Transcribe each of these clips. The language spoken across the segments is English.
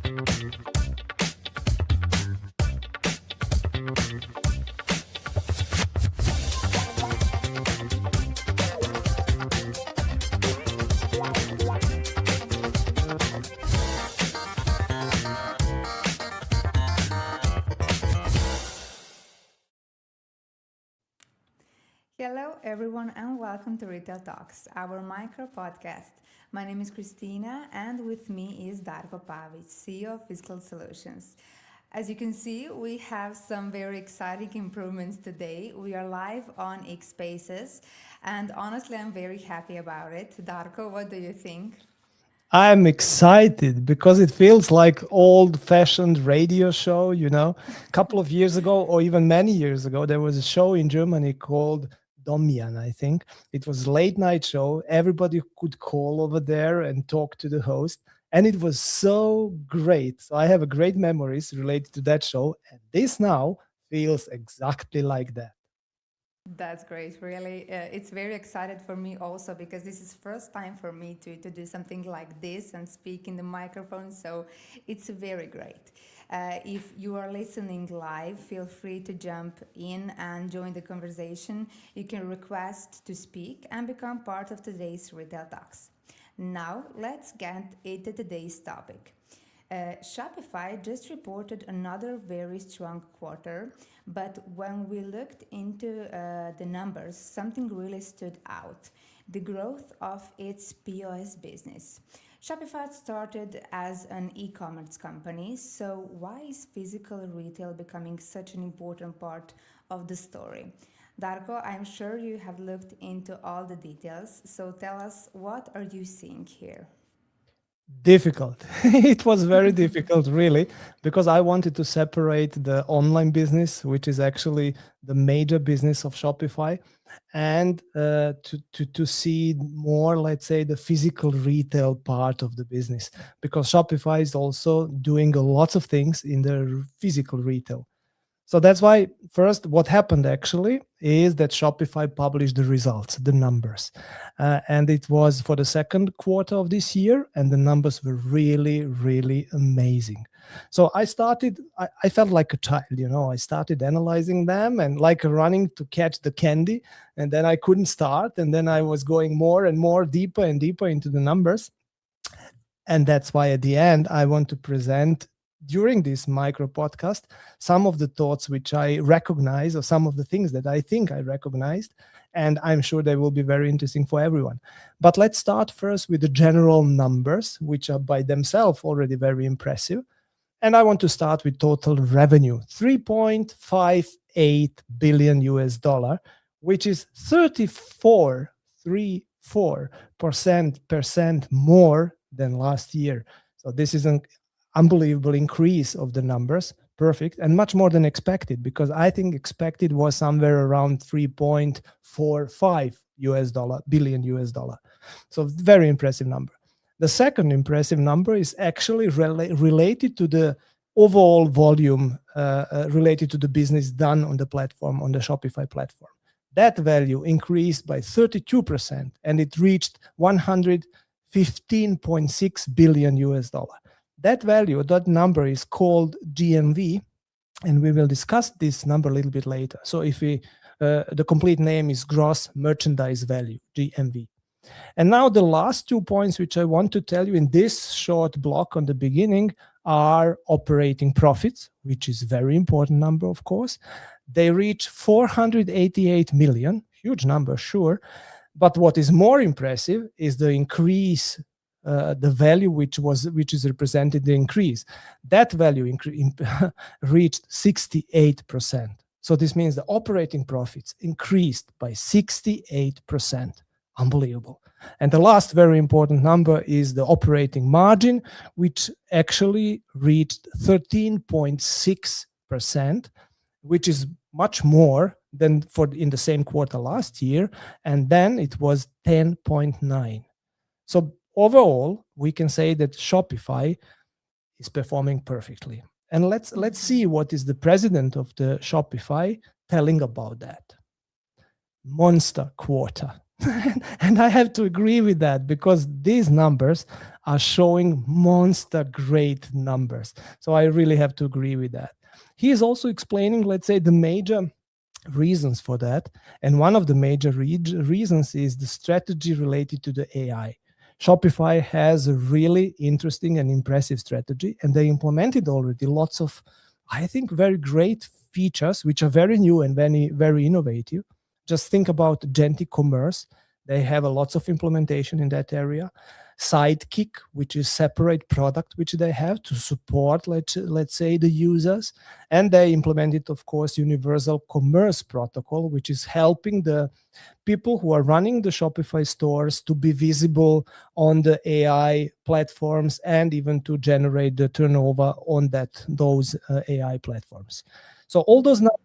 Hello, everyone, and welcome to Retail Talks, our micro podcast. My name is Christina, and with me is Darko Pavic, CEO of Physical Solutions. As you can see, we have some very exciting improvements today. We are live on X Spaces, and honestly, I'm very happy about it. Darko, what do you think? I'm excited because it feels like old-fashioned radio show, A couple of years ago, or even many years ago, there was a show in Germany called Domian, I think. It was a late night show. Everybody could call over there and talk to the host. And it was so great. So I have a great memories related to that show. And this now feels exactly like that. That's great, really. It's very excited for me also because this is first time for me to do something like this and speak in the microphone. So it's very great. If you are listening live, feel free to jump in and join the conversation. You can request to speak and become part of today's Retail Talks. Now, let's get into today's topic. Shopify just reported another very strong quarter, but when we looked into the numbers, something really stood out: the growth of its POS business. Shopify started as an e commerce company, so why is physical retail becoming such an important part of the story? Darko, I'm sure you have looked into all the details, so tell us, what are you seeing here? Difficult. It was very difficult, really, because I wanted to separate the online business, which is actually the major business of Shopify, and to see more, let's say, the physical retail part of the business, because Shopify is also doing a lot of things in the physical retail. So that's why first what happened actually is that Shopify published the results, the numbers. And it was for the second quarter of this year, and the numbers were really, really amazing. So I felt like a child, I started analyzing them and like running to catch the candy. And then I couldn't start. And then I was going more and more deeper and deeper into the numbers. And that's why at the end, I want to present during this micro podcast some of the thoughts which I recognize, or some of the things that I think I recognized. And I'm sure they will be very interesting for everyone. But let's start first with the general numbers, which are by themselves already very impressive. And I want to start with total revenue, 3.58 billion US dollar, which is 34% more than last year. So this is an unbelievable increase of the numbers. Perfect. And much more than expected, because I think expected was somewhere around 3.45 billion US dollar. So very impressive number. The second impressive number is actually related to the overall volume related to the business done on the platform, on the Shopify platform. That value increased by 32%, and it reached 115.6 billion US dollar. That value, that number is called GMV, and we will discuss this number a little bit later. So the complete name is gross merchandise value, GMV. And now the last 2 points which I want to tell you in this short block on the beginning are operating profits, which is very important number, of course. They reach 488 million, huge number, sure. But what is more impressive is the increase, the value which is represented the increase. That value reached 68%. So this means the operating profits increased by 68%. Unbelievable. And the last very important number is the operating margin, which actually reached 13.6%, which is much more than in the same quarter last year. And then it was 10.9. So overall, we can say that Shopify is performing perfectly. And let's see what is the president of the Shopify telling about that. Monster quarter. And I have to agree with that because these numbers are showing monster great numbers. So I really have to agree with that. He is also explaining, let's say, the major reasons for that. And one of the major reasons is the strategy related to the AI. Shopify has a really interesting and impressive strategy, and they implemented already lots of, I think, very great features, which are very new and very, very innovative. Just think about agentic commerce. They have a lots of implementation in that area. Sidekick, which is separate product which they have to support, let's say, the users. And they implemented, of course, universal commerce protocol, which is helping the people who are running the Shopify stores to be visible on the AI platforms and even to generate the turnover on those AI platforms. So all those numbers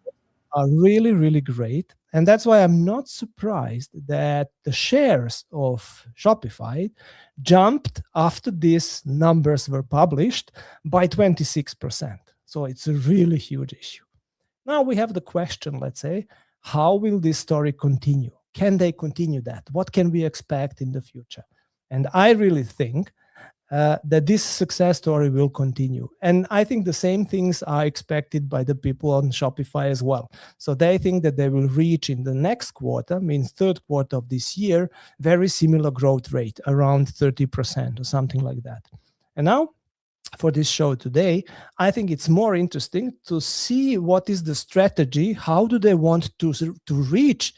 are really, really great. And that's why I'm not surprised that the shares of Shopify jumped after these numbers were published by 26%. So it's a really huge issue. Now we have the question, let's say, how will this story continue? Can they continue that? What can we expect in the future? And I really think that this success story will continue. And I think the same things are expected by the people on Shopify as well. So they think that they will reach in the next quarter, means third quarter of this year, very similar growth rate, around 30% or something like that. And now for this show today, I think it's more interesting to see what is the strategy, how do they want to reach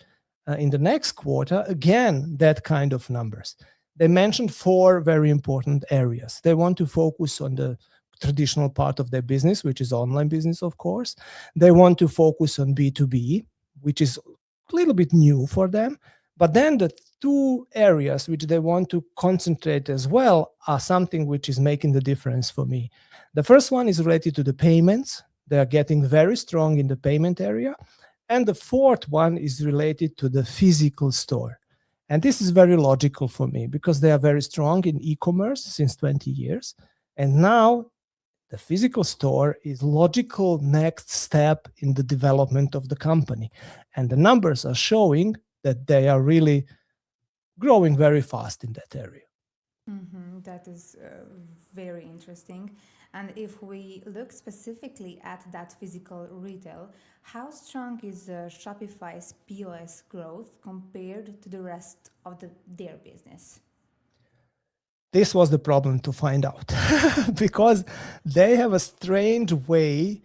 in the next quarter, again, that kind of numbers. They mentioned 4 very important areas. They want to focus on the traditional part of their business, which is online business, of course. They want to focus on B2B, which is a little bit new for them. But then the 2 areas which they want to concentrate as well are something which is making the difference for me. The first one is related to the payments. They are getting very strong in the payment area. And the fourth one is related to the physical store. And this is very logical for me because they are very strong in e-commerce since 20 years. And now the physical store is logical next step in the development of the company. And the numbers are showing that they are really growing very fast in that area. That is very interesting. And if we look specifically at that physical retail, how strong is Shopify's POS growth compared to the rest of their business? This was the problem to find out because they have a strange way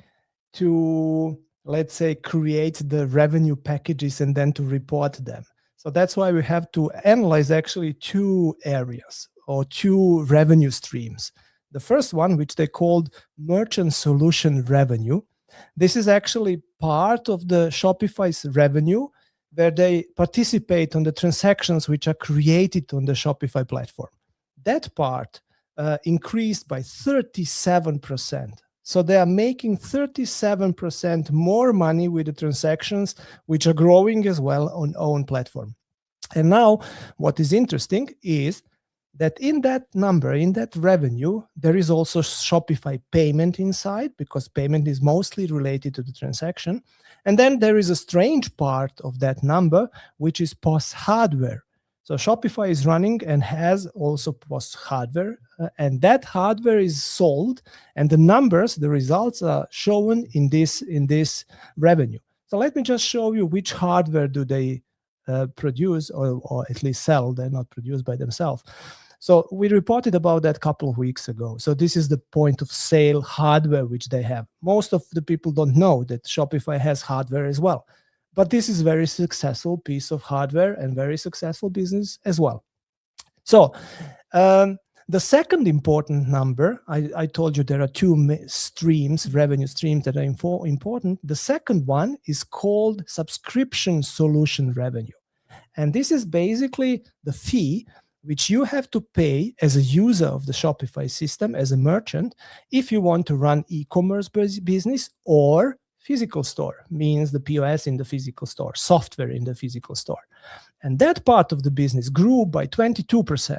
to, let's say, create the revenue packages and then to report them. So that's why we have to analyze actually 2 areas or 2 revenue streams. The first one, which they called merchant solution revenue, this is actually part of the Shopify's revenue where they participate on the transactions which are created on the Shopify platform. That part increased by 37%. So they are making 37% more money with the transactions, which are growing as well on own platform. And now what is interesting is that in that number, in that revenue, there is also Shopify payment inside because payment is mostly related to the transaction. And then there is a strange part of that number, which is POS hardware. So Shopify is running and has also POS hardware, and that hardware is sold, and the numbers, the results are shown in this revenue. So let me just show you which hardware do they produce or at least sell. They're not produced by themselves. So we reported about that a couple of weeks ago. So this is the point of sale hardware which they have. Most of the people don't know that Shopify has hardware as well. But this is a very successful piece of hardware and very successful business as well. So the second important number, I told you there are 2 streams, revenue streams that are important. The second one is called subscription solution revenue. And this is basically the fee which you have to pay as a user of the Shopify system, as a merchant, if you want to run e-commerce business or physical store, means the POS in the physical store, software in the physical store. And that part of the business grew by 22%.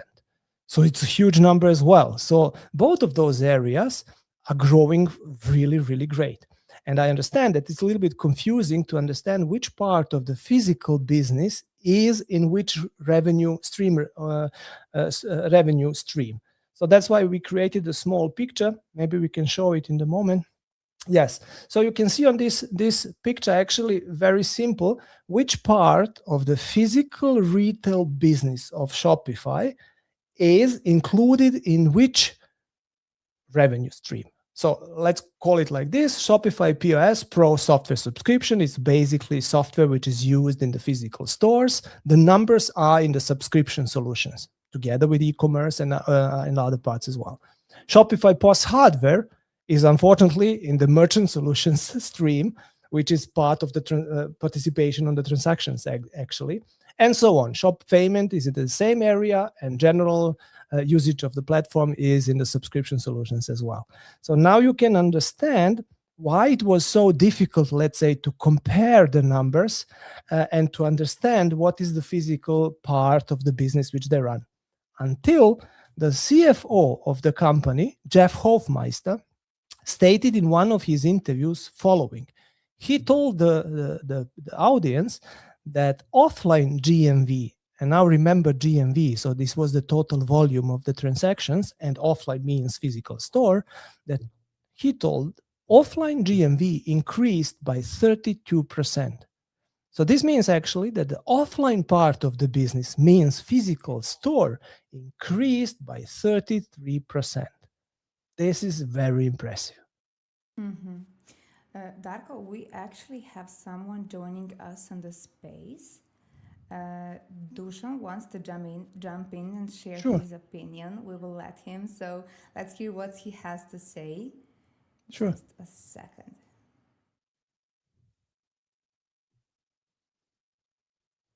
So it's a huge number as well. So both of those areas are growing really, really great. And I understand that it's a little bit confusing to understand which part of the physical business is in which revenue stream. So that's why we created a small picture. Maybe we can show it in the moment. Yes. So you can see on this picture, actually very simple, which part of the physical retail business of Shopify is included in which revenue stream. So let's call it like this. Shopify POS Pro software subscription is basically software which is used in the physical stores. The numbers are in the subscription solutions together with e-commerce and other parts as well. Shopify POS hardware is unfortunately in the merchant solutions stream, which is part of the participation on the transactions actually, and so on. Shop payment is in the same area, and general usage of the platform is in the subscription solutions as well. So now you can understand why it was so difficult, let's say, to compare the numbers and to understand what is the physical part of the business which they run. Until the CFO of the company, Jeff Hofmeister, stated in one of his interviews following. He told the audience that offline GMV, and now remember GMV, so this was the total volume of the transactions, and offline means physical store, that he told offline GMV increased by 32%. So this means actually that the offline part of the business, means physical store, increased by 33%. This is very impressive. Mm-hmm. Darko, we actually have someone joining us on the space. Dusan wants to jump in and share Sure. his opinion. We will let him. So let's hear what he has to say. Sure. Just a second.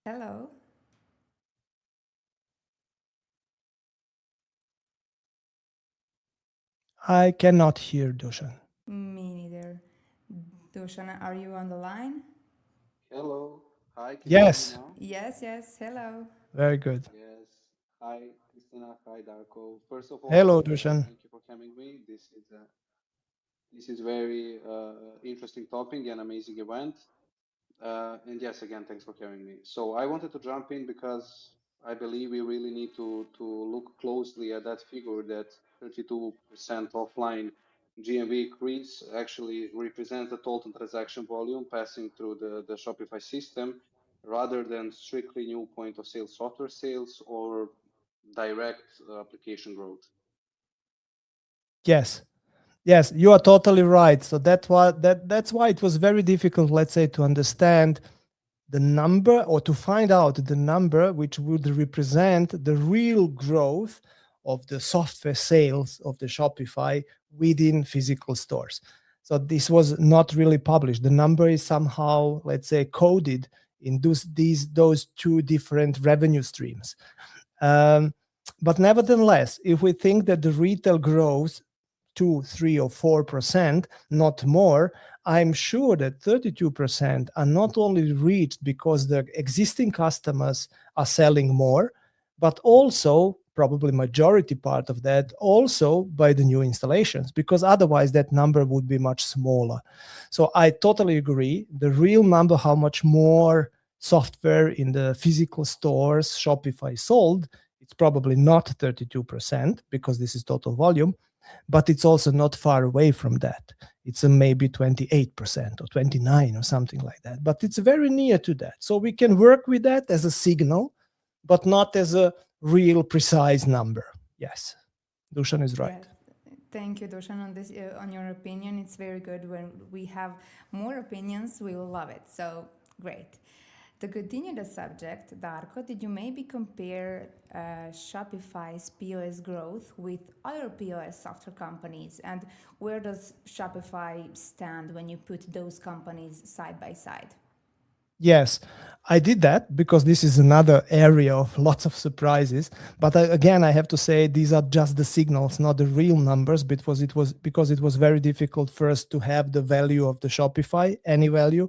Hello. I cannot hear Dusan. Me neither. Dusan, are you on the line? Hello. Hi, can you hear me Yes, now? Yes, yes. Hello. very good. Yes. Hi, Christina. Hi, Darko. First of Hello, all, Dusan. thank you for having me. This is very interesting topic and amazing event. And yes, again, thanks for having me. So I wanted to jump in because I believe we really need to look closely at that figure that 32% offline GMV increase actually represents the total transaction volume passing through the Shopify system rather than strictly new point of sale software sales or direct application growth. Yes, yes, you are totally right. So that's why it was very difficult, let's say, to understand the number or to find out the number which would represent the real growth of the software sales of the Shopify within physical stores. So this was not really published. The number is somehow, let's say, coded in those two different revenue streams. But nevertheless, if we think that the retail grows 2, 3, or 4%, not more, I'm sure that 32% are not only reached because the existing customers are selling more, but also probably majority part of that also by the new installations, because otherwise that number would be much smaller. So I totally agree. The real number, how much more software in the physical stores Shopify sold, it's probably not 32% because this is total volume, but it's also not far away from that. It's maybe 28% or 29 or something like that, but it's very near to that. So we can work with that as a signal, but not as a real precise number. Yes, Dusan is right. Yeah. Thank you, Dusan, on this on your opinion. It's very good. When we have more opinions, we will love it. So great. To continue the subject, Darko, did you maybe compare Shopify's POS growth with other POS software companies? And where does Shopify stand when you put those companies side by side? Yes, I did that because this is another area of lots of surprises. But again, I have to say these are just the signals, not the real numbers, because it was very difficult first to have the value of the Shopify, any value,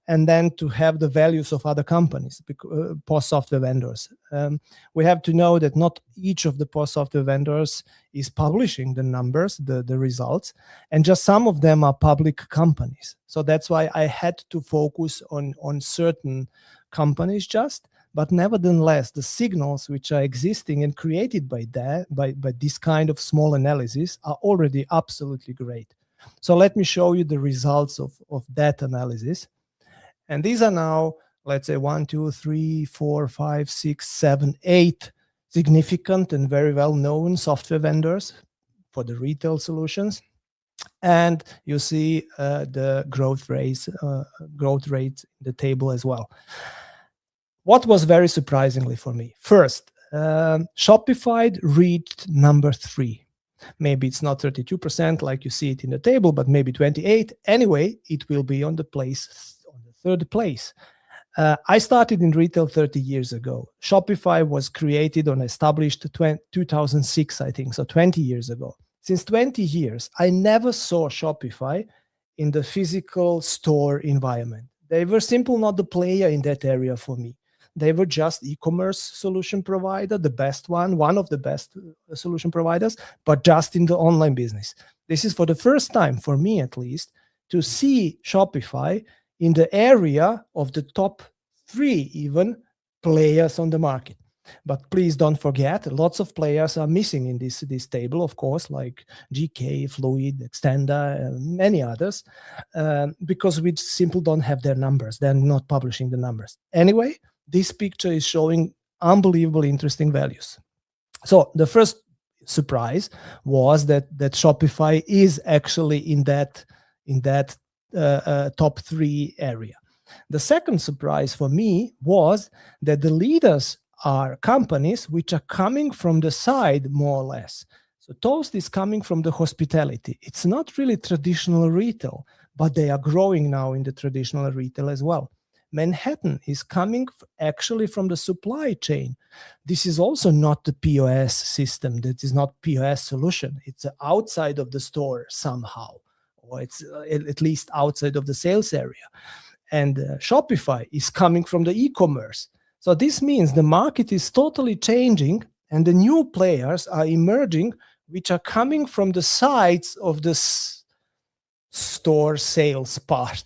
and then to have the values of other companies, POS software vendors. We have to know that not each of the POS software vendors is publishing the numbers, the results, and just some of them are public companies. So that's why I had to focus on certain companies just But nevertheless, the signals which are existing and created by that, by this kind of small analysis are already absolutely great. So let me show you the results of that analysis. And these are now, let's say, 1, 2, 3, 4, 5, 6, 7, 8 significant and very well-known software vendors for the retail solutions. And you see the growth rates in the table as well. What was very surprisingly for me? First, Shopify reached number 3. Maybe it's not 32% like you see it in the table, but maybe 28. Anyway, it will be on the third place. I started in retail 30 years ago. Shopify was created and established 2006, I think, so 20 years ago. Since 20 years, I never saw Shopify in the physical store environment. They were simply not the player in that area for me. They were just e-commerce solution provider, the best one of the best solution providers, but just in the online business. This is for the first time, for me at least, to see Shopify in the area of the top 3 even players on the market. But please don't forget, lots of players are missing in this table, of course, like GK, Fluid, Extenda, many others, because we simply don't have their numbers. They're not publishing the numbers. Anyway, this picture is showing unbelievably interesting values. So the first surprise was that Shopify is actually in that top 3 area. The second surprise for me was that the leaders are companies which are coming from the side, more or less. So Toast is coming from the hospitality. It's not really traditional retail, but they are growing now in the traditional retail as well. Manhattan is coming actually from the supply chain. This is also not the POS system. That is not POS solution. It's outside of the store somehow, or it's at least outside of the sales area. And Shopify is coming from the e-commerce. So this means the market is totally changing and the new players are emerging, which are coming from the sides of the store sales part,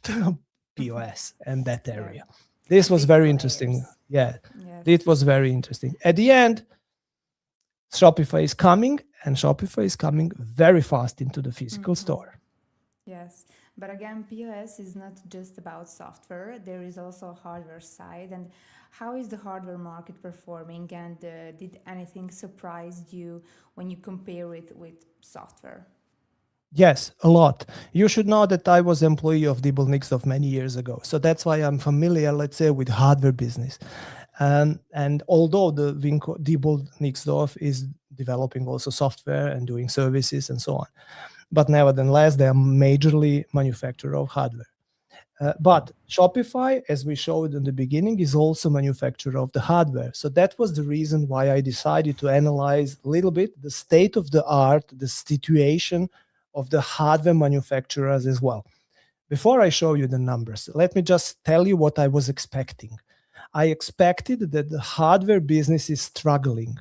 POS, and that area. This was very interesting. Yeah, it was very interesting. At the end, Shopify is coming, and Shopify is coming very fast into the physical store. Yes, but again, POS is not just about software. There is also a hardware side. And how is the hardware market performing? And did anything surprise you when you compare it with software? Yes, a lot. You should know that I was employee of Diebold Nixdorf many years ago. So that's why I'm familiar, let's say, with hardware business. And although the Diebold Nixdorf is developing also software and doing services and so on, but nevertheless, they are majorly manufacturer of hardware. But Shopify, as we showed in the beginning, is also manufacturer of the hardware. So that was the reason why I decided to analyze a little bit the state of the art, the situation of the hardware manufacturers as well. Before I show you the numbers, let me just tell you what I was expecting. I expected that the hardware business is struggling.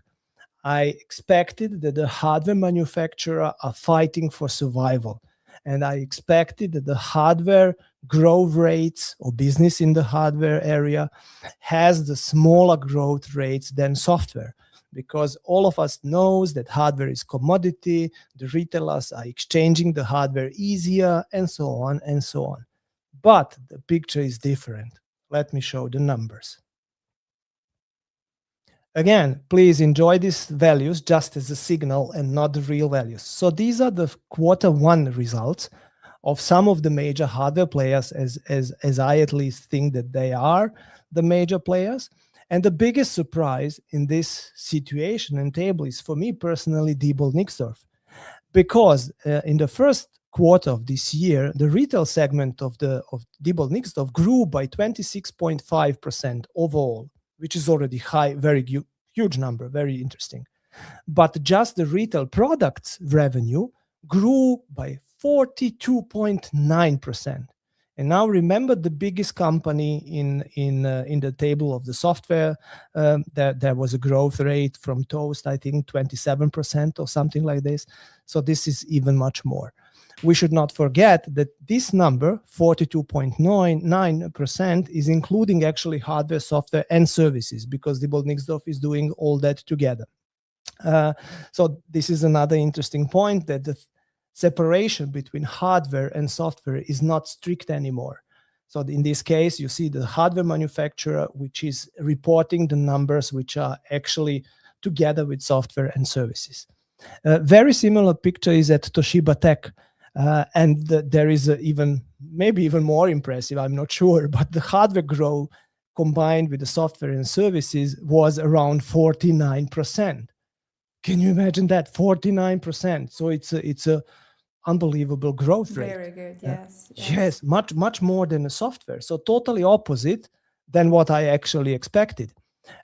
I expected that the hardware manufacturer are fighting for survival. And I expected that the hardware growth rates or business in the hardware area has the smaller growth rates than software, because all of us knows that hardware is commodity, the retailers are exchanging the hardware easier, and so on and so on. But the picture is different. Let me show the numbers. Again, please enjoy these values just as a signal and not the real values. So these are the Q1 results of some of the major hardware players, as I at least think that they are the major players. And the biggest surprise in this situation and table is, for me personally, Diebold Nixdorf, because in the first quarter of this year, the retail segment of Diebold Nixdorf grew by 26.5% overall, which is already high, very huge number, very interesting. But just the retail products revenue grew by 42.9%. And now remember the biggest company in the table of the software, there was a growth rate from Toast, I think 27% or something like this. So this is even much more. we should not forget that this number, 42.99%, is including actually hardware, software, and services, because Diebold Nixdorf is doing all that together. So this is another interesting point, that the separation between hardware and software is not strict anymore. So in this case, you see the hardware manufacturer, which is reporting the numbers which are actually together with software and services. Very similar picture is at Toshiba Tech. There is maybe even more impressive, I'm not sure, but the hardware growth combined with the software and services was around 49%. Can you imagine that? 49%. So it's a unbelievable growth rate. Very good. Yes. Yes, much more than the software. So totally opposite than what I actually expected.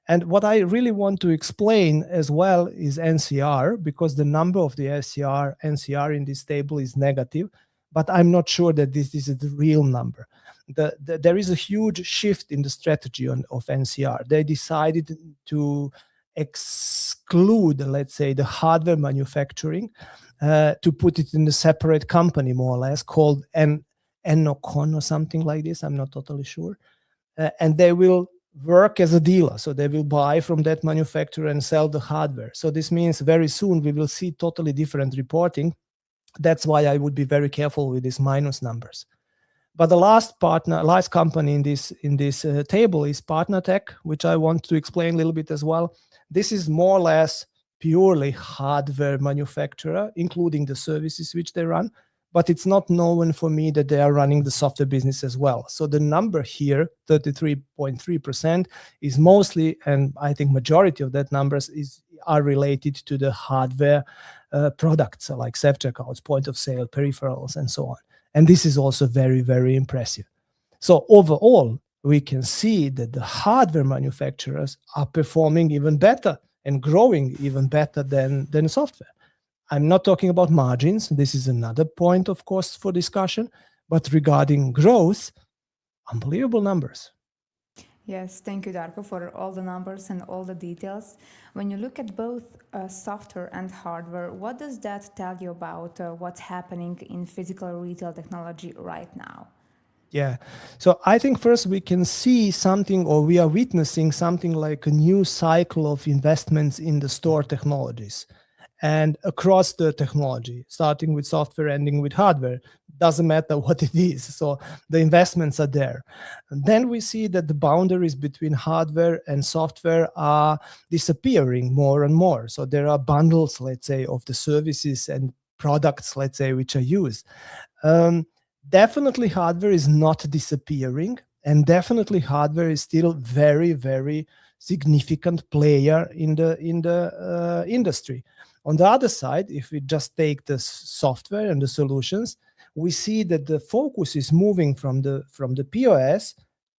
And what I really want to explain as well is NCR, because the number of the NCR in this table is negative, but I'm not sure that this is the real number. There is a huge shift in the strategy of NCR. They decided to exclude, let's say, the hardware manufacturing, to put it in a separate company, more or less, called Ennocon or something like this. I'm not totally sure. And they will work as a dealer. So they will buy from that manufacturer and sell the hardware. So this means very soon we will see totally different reporting. That's why I would be very careful with these minus numbers. But the last company in this table is PartnerTech, which I want to explain a little bit as well. This is more or less purely hardware manufacturer, including the services which they run. But it's not known for me that they are running the software business as well. So the number here, 33.3%, is mostly, and I think majority of that numbers are related to the hardware products, like self-checkouts, point of sale, peripherals, and so on. And this is also very, very impressive. So overall, we can see that the hardware manufacturers are performing even better and growing even better than software. I'm not talking about margins. This is another point, of course, for discussion. But regarding growth, unbelievable numbers. Yes, thank you, Darko, for all the numbers and all the details. When you look at both software and hardware, what does that tell you about what's happening in physical retail technology right now? Yeah. So I think first we can see something, or we are witnessing something like a new cycle of investments in the store technologies and across the technology, starting with software, ending with hardware. Doesn't matter what it is. So the investments are there. And then we see that the boundaries between hardware and software are disappearing more and more. So there are bundles, let's say, of the services and products, let's say, which are used. Definitely hardware is not disappearing, and definitely hardware is still very, very significant player in the industry. On the other side, if we just take the software and the solutions, we see that the focus is moving from the POS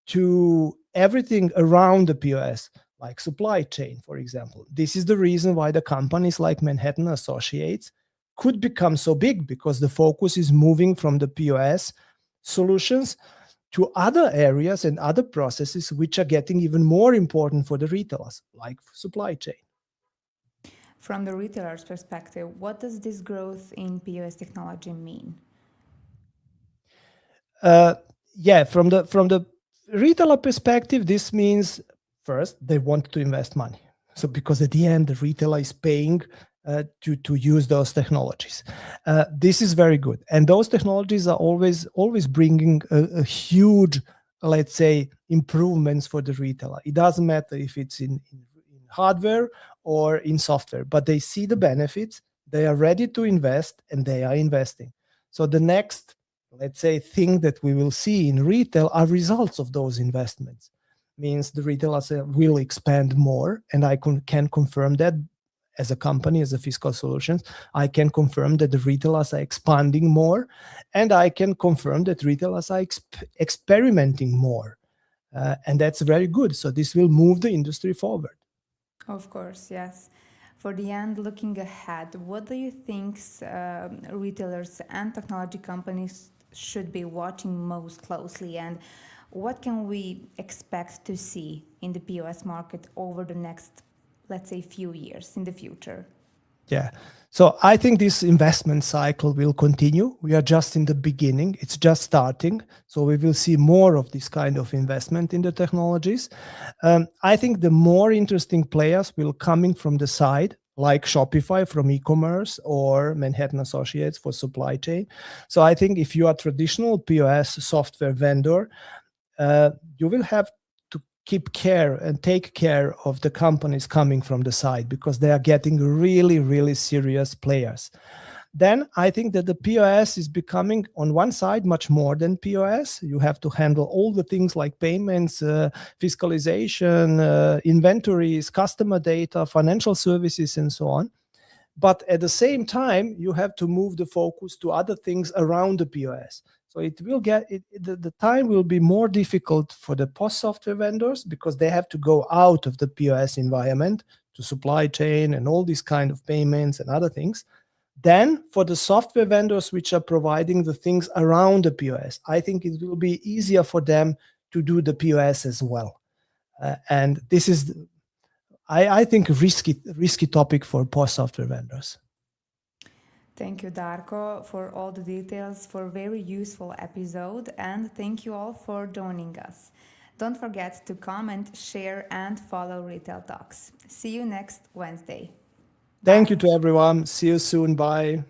to everything around the POS, like supply chain, for example. This is the reason why the companies like Manhattan Associates could become so big, because the focus is moving from the POS solutions to other areas and other processes which are getting even more important for the retailers, like supply chain. From the retailer's perspective, what does this growth in POS technology mean? From the retailer perspective, this means first they want to invest money. So because at the end the retailer is paying to use those technologies. This is very good, and those technologies are always bringing a huge, let's say, improvements for the retailer. It doesn't matter if it's in hardware or in software, but they see the benefits, they are ready to invest, and they are investing. So the next, let's say, thing that we will see in retail are results of those investments. Means the retailers will expand more, and I can confirm that as a company, as a Fiscal Solutions, I can confirm that the retailers are expanding more, and I can confirm that retailers are experimenting more. And that's very good. So this will move the industry forward. Of course, yes. For the end, looking ahead, what do you think retailers and technology companies should be watching most closely, and what can we expect to see in the POS market over the next, let's say, few years in the future? Yeah. So I think this investment cycle will continue. We are just in the beginning. It's just starting. So we will see more of this kind of investment in the technologies. I think the more interesting players will coming from the side, like Shopify from e-commerce or Manhattan Associates for supply chain. So I think if you are traditional POS software vendor, you will have to keep care and take care of the companies coming from the side because they are getting really, really serious players. Then I think that the POS is becoming, on one side, much more than POS. You have to handle all the things like payments, fiscalization, inventories, customer data, financial services, and so on. But at the same time, you have to move the focus to other things around the POS. So it will the time will be more difficult for the POS software vendors because they have to go out of the POS environment to supply chain and all these kind of payments and other things. Then for the software vendors which are providing the things around the POS, I think it will be easier for them to do the POS as well. And this is, I think, a risky topic for POS software vendors. Thank you, Darko, for all the details, for a very useful episode, and thank you all for joining us. Don't forget to comment, share, and follow Retail Talks. See you next Wednesday. Thank you Bye. to everyone. See you soon. Bye.